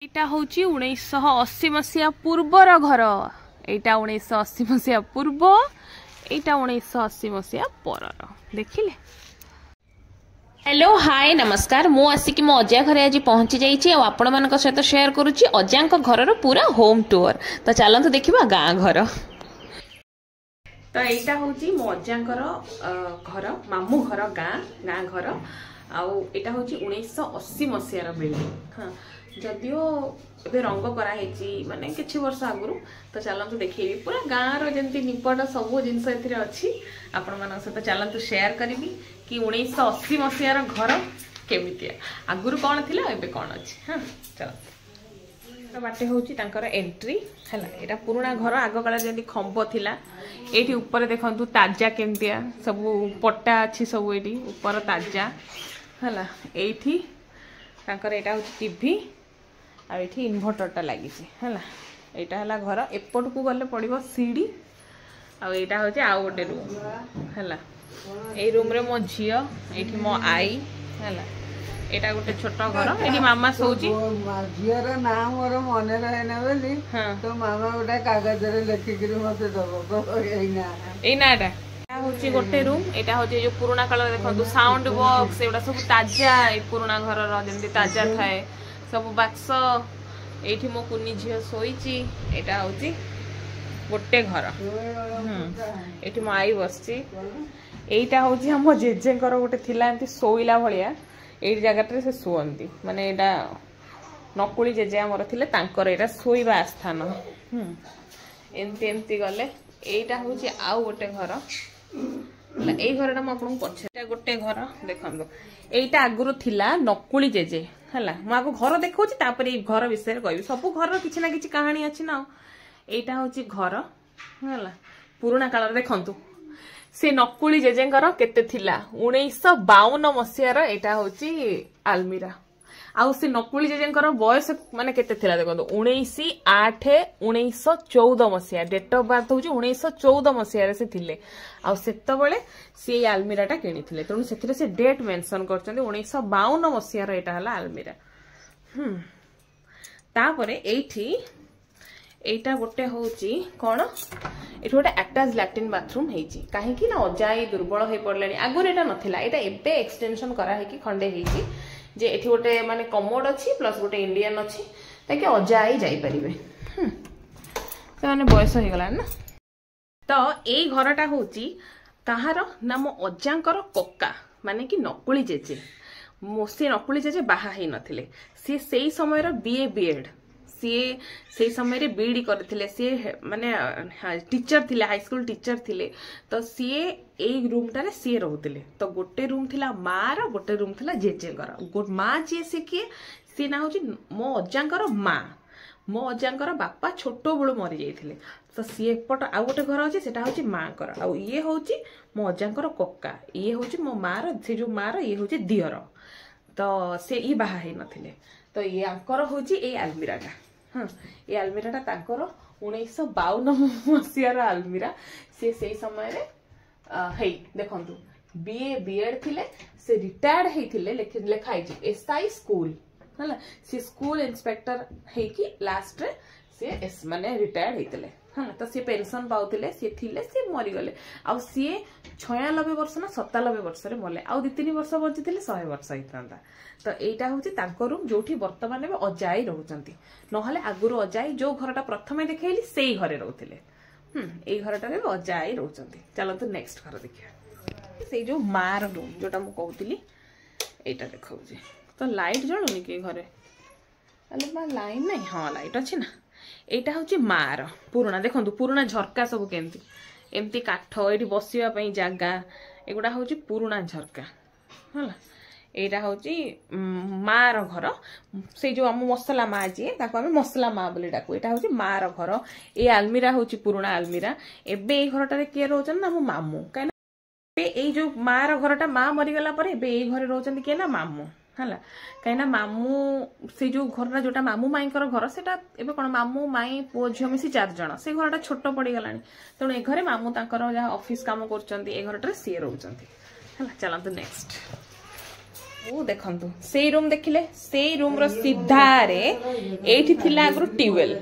एटा होची 1980 मसिया पूर्वर घर एटा 1980 मसिया पूर्व एटा 1980 मसिया परर देखिले। हेलो हाय नमस्कार मु आसिक मो अजा घरे आज पहुंची जाइए और आपण मान सहित शेयर करुच्ची अजा घर पूरा होम टूर। तो चलते देखा गाँ घर। तो यहाँ हूँ मो अजा घर मामू घर गाँ घर आटा हूँ 1980 मसीहार बिल्डिंग। हाँ जदियो ए रंग कराई माने किछि वर्ष आगु। तो चलतु देखी पूरा गाँव रमती निपट सब जिनस अच्छी आपण मान सहित चलतु शेयर करी कि 1980 मसीहार घर केमितिया आगुरी कौन थी एबे कौन अच्छी। हाँ चल बाटे हूँ एंट्री है यहाँ पुराना घर आग काल जमी खंब थिला ये ऊपर देखु ताजा केमतिया सब पट्टा अच्छी सब ये ऊपर ताजा है ये हूँ टीवी आठी इनभर्टरटा लगी है यहाँ घर एपट को गले पड़ो सीढ़ी आईटा हूँ आउ गोटे रूम है ये रूम रे मो झी ये मो आई है एटा गोटे छोट घर ये मामा सोची झीर ना मोर मन रहे ना बोली तो मामा गोटे कागज लिखिक मत दबाटा हूँ गोटे रूम यहाँ हूँ जो पुराना काल देखो साउंड बॉक्स एगुड़ा सब ताजा पुराना घर जमी ताजा थाए सब बाक्स ये मो कुनी झील शोची यहाँ हूँ गोटे घर ये मो आई बस यहीटा हूँ आम जेजेकर गोटे थिला एमती शोइला भलिया ये जगह से शुअंती माने यहाँ नकुली जेजे आमर थिले तांकर एटा शोइबा स्थान। एमती एमती गले यहीटा हूँ आउ गोटे घर ये घर मुझे पछे गोटे घर देखो यहीटा आगुरी थिला नकुली जेजे है मुझे घर देखा तापर ये घर विषय कह सब घर किसी ना कि कहानी अच्छी ना। यहाँ हूँ घर है पुराना काल देखु से नकुली जेजेंकर केते थिला 1952 मसीहार यहाँ हूँ आलमीरा आउ से नकुली जेजेंकर बयस माने केते थिला देखो 19/8/1914 मसीहा डेट ऑफ बर्थ हूँ 1914 मसीह से थिले आउ सेतबेले से आलमीराटा किनिथिले तेणु से डेट मेंशन करछन्ते 1952 मसीहार यहाँ है आलमीरा। तापरे एठी एटा गोटे हूँ कौन ये गोटे अटैच लैट्रिन बाथरूम होती कहीं ना अजाई दुर्बल हो पड़े आगुरी यहाँ नाला यहाँ एवं एक्सटेंशन कराई खंडे जे ये गोटे माने कमोड अच्छी प्लस गोटे इंडियन अच्छी ताकि अजाई जापर से बयस हो गला ना। तो यही घरटा हूँ कहार ना मो अजांकर कक्का माने कि नकुली जेजे सी नकुली जेजे बाहा ही नथिले सी से समय बीए बीएड सी से समय बीडी करथिले सी माने टीचर थिले हाई स्कूल टीचर थिले। तो सी ए रूम टारे सी रहउतिले तो गोटे रूम थिला मार गोटे रूम थिला जेजेंकर माँ जी सी किए सी ना होची मो अजांकर माँ मो अजांकर बापा छोट बेलू मरी जाइथिले तो सी एपट आउ गोटे घर अच्छे सेटा होची माँ कर आउ ये होची मो अजांकर कक्का ये होची मो मार से जो मार ये होची दियर तो से ई बाहा ही नथिले। तो ये आंकर होची ए आलमीराटा। हाँ ये आलमीराटा तांकर 1952 मसीहार आलमीरा से समय है देखंतु बीए बीएड थिले से रिटायर्ड हेथिले लेखाई एसआई स्कूल है सी स्कूल इंस्पेक्टर है कि लास्ट रे से माने रिटायर्ड हेथिले। हाँ तो सी पेंशन पाउथिले सी थिले सी मरीगले आउ सी 96 वर्ष ना 97 वर्ष रे मले आउ 2-3 वर्ष बंची 100 वर्ष होता। तो यहाँ हूँ रूम जो बर्तमान अजाई रोचंती नहले आगुरी अजाई जो घरटा प्रथम देखली से घरे रोते ये घरटारे अजाई रोचंती। चलते नेक्स्ट घर देखिए से जो मार रूम जोटा मुझे कहती यहाँ देखा तो लाइट जलुनी कि घरे अरे लाइन नहीं हाँ लाइट अच्छी ना। यहाँ हूँ मार पुराना देखो पुराना झरका सब केमती एमती काठ ये बसवाई जगह एगुड़ा हूँ पुराना झरका है यहाँ हूँ मार घर से जो आम मसला माँ जी आम मसला माँ बोली डाकू यहाँ हूँ मार घर ये आलमीरा हूँ पुराना आलमीरा एबे ये घरटारे किए रोचन ना मो मामू कहीं जो मार घरटा माँ मरीगला ये घरे रोचन किए ना मामू है कहीं मामू से जो घर जोटा मामू माई घर से कौन मामू माई पुओ झील मिसी 4 जन से घरटा छोट पड़गला तेणु ए घरे मामू जहाँ ऑफिस काम कर घरटे सी रोचंती है। चलते नेक्स्ट देखंतु सेई रूम देखिले सेई रूम रो सीधारे एठी थिला आगु ट्यूबवेल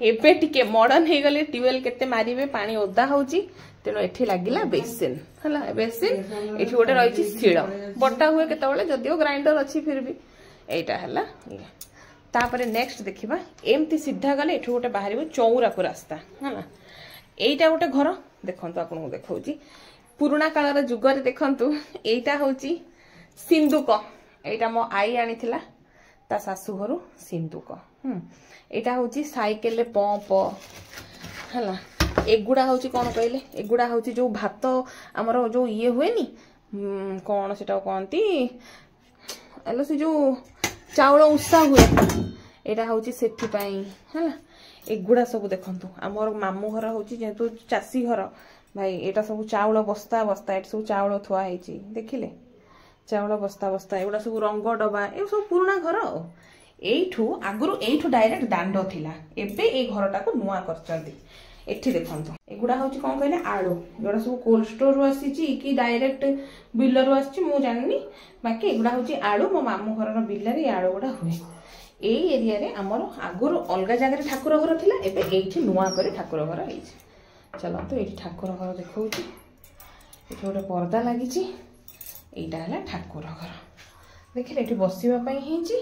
एबे टिके मॉडर्न हे गले ट्यूबवेल केते मारिबे पानी ओदा होउची तेनो एठी लागिला बेसिन हला बेसिन एठी गोटे रहिची शिळ बटा हुए केतबेले जदियो ग्राइंडर अछि फिर भी एटा हला तापरे नेक्स्ट देखिबा एमती सीधा गले एठी गोटे बाहरिबो चौरा को रास्ता हला एटा गोटे घर देखंतु आपन को देखौची पुराना कालर जुगरे देखंतु एटा होउची सिंदूक एटा मो आई आनी थिला ता सासु घरु सिंदूक एटा होउची साइकिल पंप हला एगुडा होउची कोन कहले एगुडा होउची जो भात हमरो जो ये हुएनी कोन सेटा कोनती एलो से जो चावल उस्सा हुए एटा होउची सेठी पई हला एगुडा सब देखंतु हमर मामू घर होउची जेतु चासी घर भाई एटा सब चावल बस्ता बस्ता एटा सब चावल थुआ हेची देखिले चावल बस्ता बस्ता एगुडा सब रंग डबा ए सब पुराना घर एठू आगुरु एठू डायरेक्ट दांडो थिला एबे ए घरटा को नुआ करचंती एठी देखंतु एगुडा होची कोन कहले आळू एगुडा सब कोल्ड स्टोर रु आसीची कि डायरेक्ट बिलर रु आसीची मु जाननी बाकी एगुडा होची आळू मो मामू घर रो बिलर ए आळू गुडा हुए ए एरिया रे हमर आगुरु अलगा जगह ठाकुर घर थिला एबे एठी नुआ करे ठाकुर घर आइची चलो तो एठी ठाकुर घर देखौची एठी गोटे पर्दा लागिची एटा हला ठाकुर घर देखिले एठी बसिबा पई हेची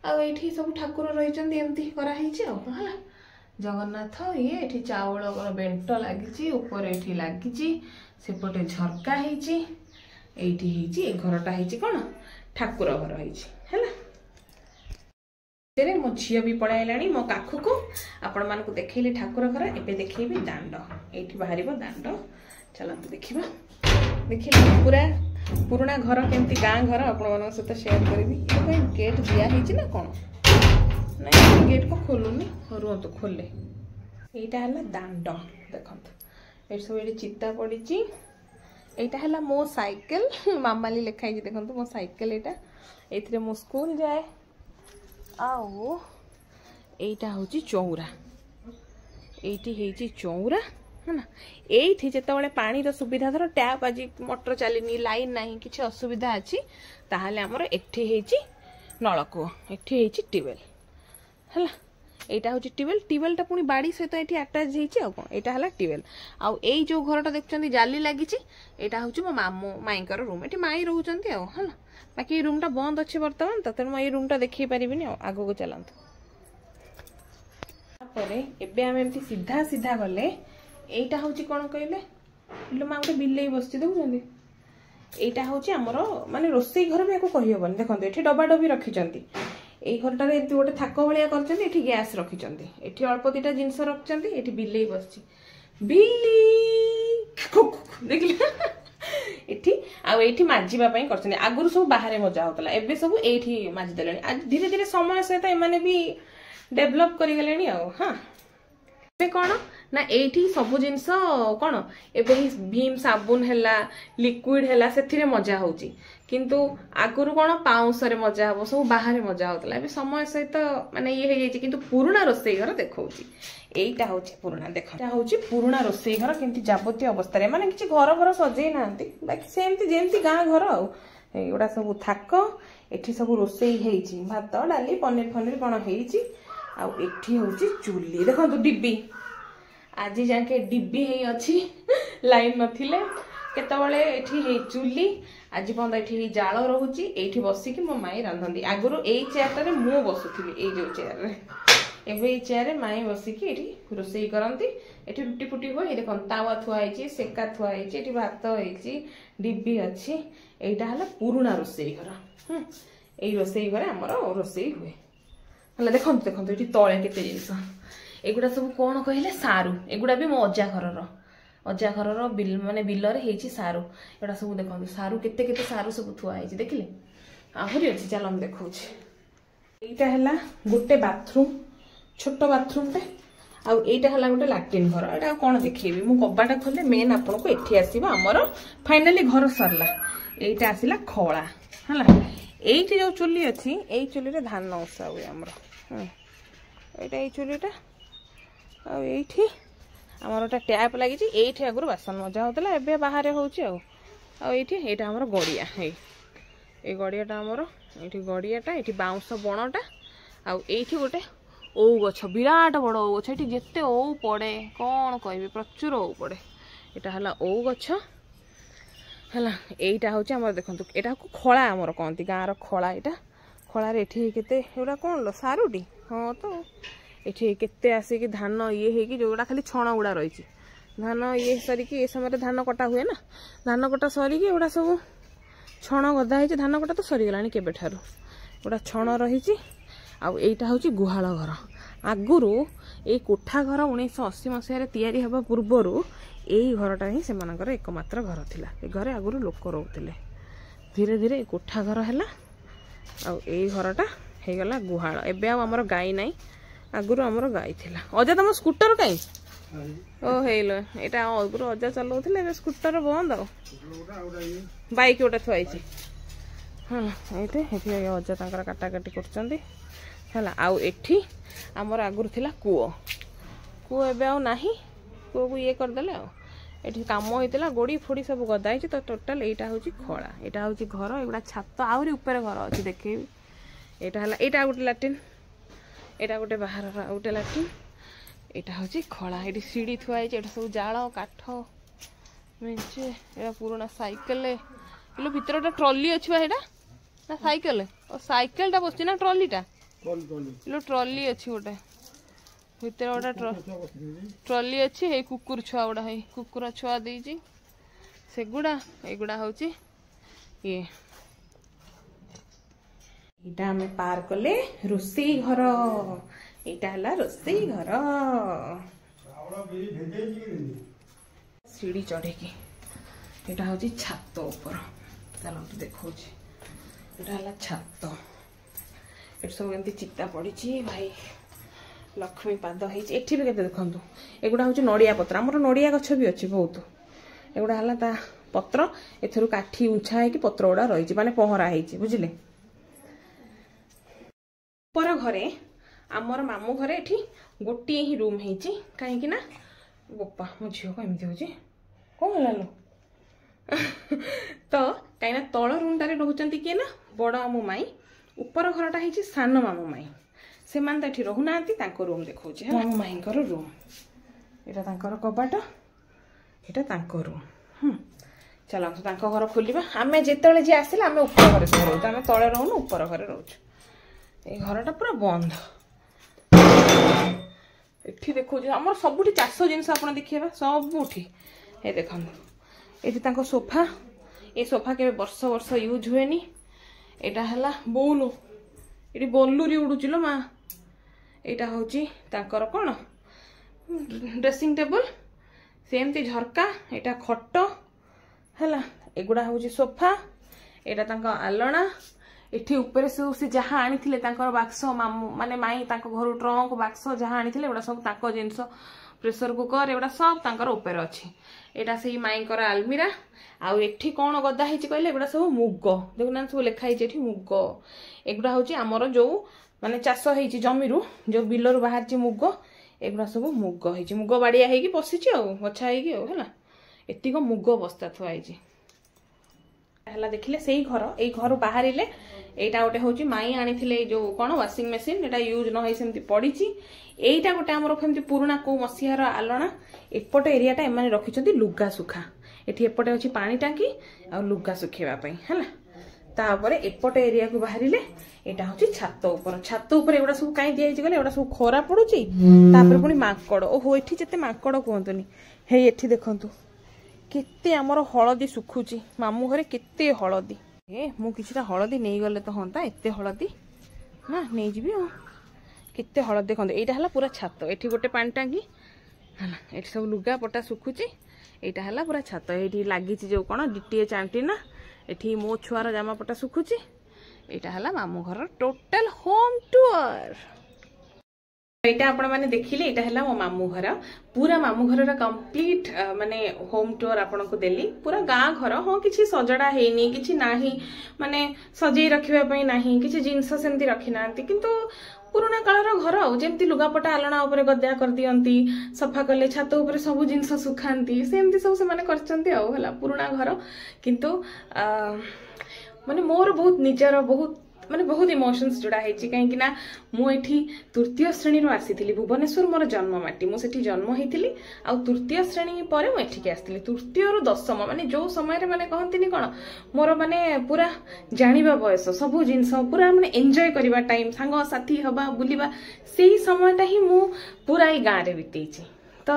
आ एठी सब ठाकुर रहिचंदी एमती करा हेची आ हला जगन्नाथ ये एठी चावल बेंट लागिची ऊपर एठी लागिची सेपटे झरका हेची एठी हेची ए घरटा हेची कोन ठाकुर घर हेची हला तेरे मो झियो भी पळाइलाणी मो काखु को आपण मान को देखैले ठाकुर घर एबे देखैबी दांड एठी बाहरिबो दांड चलंतु देखिबा देखिले पूरा पुराना घर केमती गाँ घर आपण मान सहित शेयर करबी ए गेट दिया हेची ना कोन नहीं गेट को खोलुनी रुहतु खोले एटा हला दांड देखंतु ए सब एठी चित्ता पड़ीची एटा हला मो साइकिल मामाली लेखाई देखंतु मो साइकिल एटा एथरे मो स्कूल जाए आओ एटा होची चौरा एटी हेची चौरा है ना एठी जेतबेले पानी रो सुविधा धर टैप आजी मोटर चलीनी लाइन नाही किछि असुविधा अछि ताहाले हमर एठी हेची नळकू एठी हेची ट्यूबवेल हला एटा होची ट्यूबवेल टा पुनी बाड़ी सहित एठी अटैच हेची आ कोन एटा हला ट्यूबवेल आ एई जो घरटा देखचंदी जाली लागिची एटा होची मो मामू माईकर रूम एठी माई रहउचंती आ हला बाकी रूम टा बंद अच्छे वर्तमान तो तेणु ये रूम टा देखी पारिबिनी आगो को चलंतु तापरे एबे हम एमती सीधा सीधा गले एटा होची कोन कहले लो मा गोटे बिल्ले बसची देखुचंदी एटा होची हमरो माने रोसई घर में एको कहियबन देखंतु एठी डबा डबी रखिचंती एई घरटा रे एती गोटे थाको भलिया करचंती एठी गैस रखिचंती एठी अल्प दिटा जिंस रखचंती एठी बिल्ले बसची बिल्ली देखले एठी आ एठी माजिबा पई करछनी आगुरु सब बाहरे मजा होतला एबे सब एठी माजि देलेनी आज धीरे धीरे समय सहित एमाने भी डेवलप करि गेलेनी आ हां एबे कोन ना एठी सब जिंस कोन एबे भीम साबुन हैला लिक्विड हैला सेथिरे मजा होची किंतु आगुरु कोन पाउसरे मजा हो सब बाहरे मजा होतला एबे समय सहित माने ये हे जायची किंतु पुराना रोसई घर देखौची एटा होची पुराना देखो एटा होची पुराना रोसई घर केंती जाबती अवस्था रे माने किछि घर घर सजेई नांती बाकी सेमती जेमती गां घर आ एगुडा सब थाक एठी सब रोसई हेची भात डाली पनीर फनीर कोन हेची आ एठी होची चुली देखो तो डिब्बी आज जाके डिब्बी हे अछि लाइन नथिले केतबेले एठी हे चुली आज बंद एठी जाळ रहूची एठी बसी कि मो माई रांधंदी आगुरु एई चेयर रे मु बसुथिली एई जो चेयर रे एबे एई चेयर रे माई बसी कि एठी रोसई करंती एठी रुटी फुटी होय देखन तावा थुआ हेची सेका थुआ हेची एठी भात हेची डिब्बी अछि एटा हला पुराना रोसई घर एई रोसई घरे हमर रोसई हुए हला देखंतु देखंतु एठी तळे केते जिंस एगुडा सब कोन कहले सारू एगुडा भी मो अजा घरर बिल माने बिलर हेची सारू एटा सब देखंतु सारू केते केते सारू सब थुआ हेची देखिले आहुरी अछि चल हम देखौछि एटा हला गोटे बाथरूम छोटो बाथरूम टे आ एटा हला गोटे लैट्रिन घर एटा कोन देखिबी मु कबाटा खोले मेन आपन को एठी आसीबा हमर फाइनली घर सरला एटा आसीला खोळा हला एठी जो चुल्ली अछि एई चुल्ली रे धान उसा हुए हमर एटा एई चुल्लीटा आ एठी हमर ओटा टैप लागि छि एठी आगुर बासन मजा होतला एबे बाहर होउछि आ एठी एटा हमर गड़िया हे ए गड़ियाटा आमर ये गड़ियाटा ये बाउंस बणटा आठी गोटे ओउ गछ विराट बड़ ओउ गछ ये जिते ओउ पड़े कौन कह प्रचुर ओउ पड़े यहाँ है ओउ गछ है यहीटा हूँ आम देखो यहाँ को खला आमर कहती गाँव खला यहाँ खलार ये केते कौन लो सारूटी हाँ तो ये केते आसिक धान ये जोड़ा खाली छण गुड़ा रही धान ये सरिकी ये समय धान कटा हुए ना धान कटा सरिकी एगुड़ा सब छण गदा है धान कटा तो सरीगला केबे ठारू एगुड़ा छण रही आईटा हूँ गुहाल घर आगुरु ये कोठा घर 1980 मसीह तैयारी हवा पूर्वर यही घरटा ही से एकमात्र घर थिला ए घरे आगुरु लोक रोते धीरे धीरे कोठा घर है आई घरटा हो गला गुहाल एबे आमर गाई नाई आगुरु आमर गाई थिला अजा तुम स्कूटर कहीं ओ हेलो यहाँ आगुरु अजा चलाउथिले स्कूटर बंद बाइक गोटे थुआई हाँ ये अजा तंकर काटाकाटी करछंती है आउ एठी आमर आगुरु थिला कूओ कूओ एबे आउ नाही कूओ को ये करदेले एठी काम होइतिला गोड़ी फोड़ी सब गदाई तो टोटाल एटा हूँ खला यहाँ हूँ घर एगुड़ा छात आहरी ऊपर घर अच्छी देखेबी यहाँ है यहाँ गोटे लाट्रिन यहाँ गोटे बाहर गोटे लाट्रिन यहाँ हूँ खला ये सीढ़ी थुआई ये सब जाल काठ मेचे यहाँ पुराना साइकेल लो भीतर गोटे ट्रली अच्छी यहाँ ना साइकेल साइकेलटा बस ना ट्रलीटा लो ट्रली अच्छी गोटे भीतर गोटे ट्रली अच्छी है कुकुर छुआ गुड़ा है कुकुर छुआ देजी सेगुड़ा एगुड़ा हूँ ये इटा हमें पार कले रोसई घर यहाँ है रोसई घर सीढ़ी चढ़ेकी यहाँ हूँ छात ऊपर चलो देखो यहाँ है छात ये सब एमती चिता पड़ी भाई लक्ष्मी पाद एठी भी देखु एगुड़ा हूँ नड़िया पत्र आमर नड़िया गछ भी अच्छी बहुत एगुड़ा है ता पत्र एथरू काठी उंछा है कि पत्र गुड़ा रही माने पहरा है बुझिले पर घरे आमर मामू घरे एठी गोटे ही रूम है कहीं ना बोपा मो झील को एमती हो कौन है लो तो कहीं तल रूम टारे रोचंती किए ना बड़ मामू माई ऊपर घरटा है सान मामू माई से तो ये रोना रूम देखा मामू माई रूम यहाँ कबाट यहाँ रूम चलतु घर खोलिबा आमे जेतले जे आसिला आमे ऊपर घरे सब रहू आमे तले रहूनु ऊपर घरे रहूछु ए घरटा पूरा बंद एठी देखो हमर सबुठी चाष जिनस आपण देखिबा सबुठी ए देखंतु एठी तांको सोफा ए सोफा के वर्ष वर्ष यूज हुएनी एटा हला बोलू ये बोलूरी उड़ूची माँ यहाँ हूँ तांकर कौन ड्रेसिंग टेबल सेमती झरका यहाँ खट है एगुड़ा हूँ सोफा यहाँ आलना ये ऊपर से जहाँ आनी बाक्स मामू माने माई घर ट्रंक बाक्स जहाँ आनी एगुड़ा सब जिनस प्रेसर कुकर एगुड़ा सब तांकर ऊपर अच्छी यहाँ से माईकर आलमीरा आउ एठी कौन गदा है कहले एगुड़ा सब मुग देखुना सब लिखाई मुग एगुड़ा हूँ आमर जो माने चाष हो जमीरू जो बिलरू बाहर मुग एगुड़ा सब मुग हो मुग बाड़िया हो पशि गछा है एतिक मुग बस्ता थुआई है देखिले से घर ये घर बाहर यहाँ गोटे हूँ माई आनी जो कौन वाशिंग मेसीन यहाँ यूज न हो पड़ी यहीटा गोटे आमर कमी पुराणा कौ मसीहार आलना एपट एरियाटा एम रखिंट लुगा सुखा ये एपटे अच्छी पानी टांकी आ लुगा सुखेवाई है तापर एपट एरिया को बाहर यहाँ हूँ छात उपर एगुड़ा सब कहीं दिखाई गले एगुड़ा सब खरा पड़ुची पुणी माकड़ ओहो ये जिते माकड़ कहतुनि हे ये देखु केते आमर हलदी सुखुची मामू घरे केते हलदी ए मु किछिटा हलदी नहीं गले तो हंता एते हलदी ना नहीं जीबी केते हलदी देखो यहाँ है पूरा छात एठी गोटे पानी टांगी है ये सब लुगा पटा सुखुची यहाँ है पूरा छात ये लगी जो कौन डीटीएच आंटीना ये मो छुआर जामापटा सुखुची यहाँ है मामू घर टोटल होम टूर यहाँ आपण मैंने देखिले यहाँ है मो मामू घर पूरा मामू घर कंप्लीट माने होम टूर आपन को देली पूरा गाँ घर हाँ किसी सजड़ा है कि माने सजे रखापी ना कि जिनस सेमती रखी ना किंतु पुराना कालर घर जमती लुगापटा आलना उपर गद्या कर दियंती सफा कले छात उपर सब जिनस सुखांती सेमती सब से माने करचंती है पुराना घर किंतु माने मोर बहुत निजर बहुत माने बहुत इमोशंस जोड़ा है कहीं ना मुझे तृतीय श्रेणी आसी भुवनेश्वर मोर जन्म माटी मुझे जन्म होती आ तृतीय श्रेणी पर मुझे आसती तृतीय रु दशम माने जो समय माने कहती कौन मोर माने पूरा जानिबा बयस सब जिनस पूरा माने एंजॉय करबा टाइम सांग साथी हवा बुलिबा सेही समयटा ही मु पूरा ई गाँव रे बितेइछि तो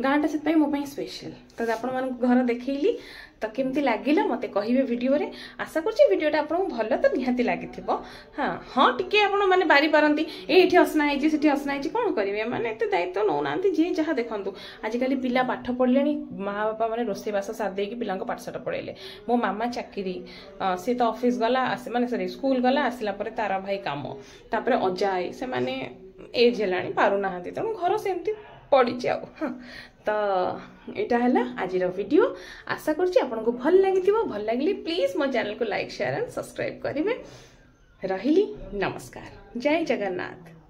गाँटा से मो स्पेशल तो आपण मन घर देखैली तो केमती लगिला मते कहिबे वीडियो रे आशा करछि वीडियोटा आपन भलो तो निहाती लागिथिबो हां हां टिके आपन माने बारी पारंती एठी असना हैछि सेठी असना हैछि कोन करिवे माने एते दायित्व नौ नांती जे जहा देखंतु आज काली पिला पाठ पढलेनी मां बापा माने रोसे बास साथ देकी पिला को पाठशाठ पढेले मो मामा चाकरी से तो ऑफिस गला आसे माने सॉरी स्कूल गला आसिला परे तारा भाई काम तापरे अजाई से माने एज हेलानी पारु नाहांती तनु घर सेमती पड़ी हाँ तो यहाँ है आज वीडियो आशा करछि आपको भल लगे प्लीज मो चैनल को लाइक शेयर एंड सब्सक्राइब करेंगे रही नमस्कार जय जगन्नाथ।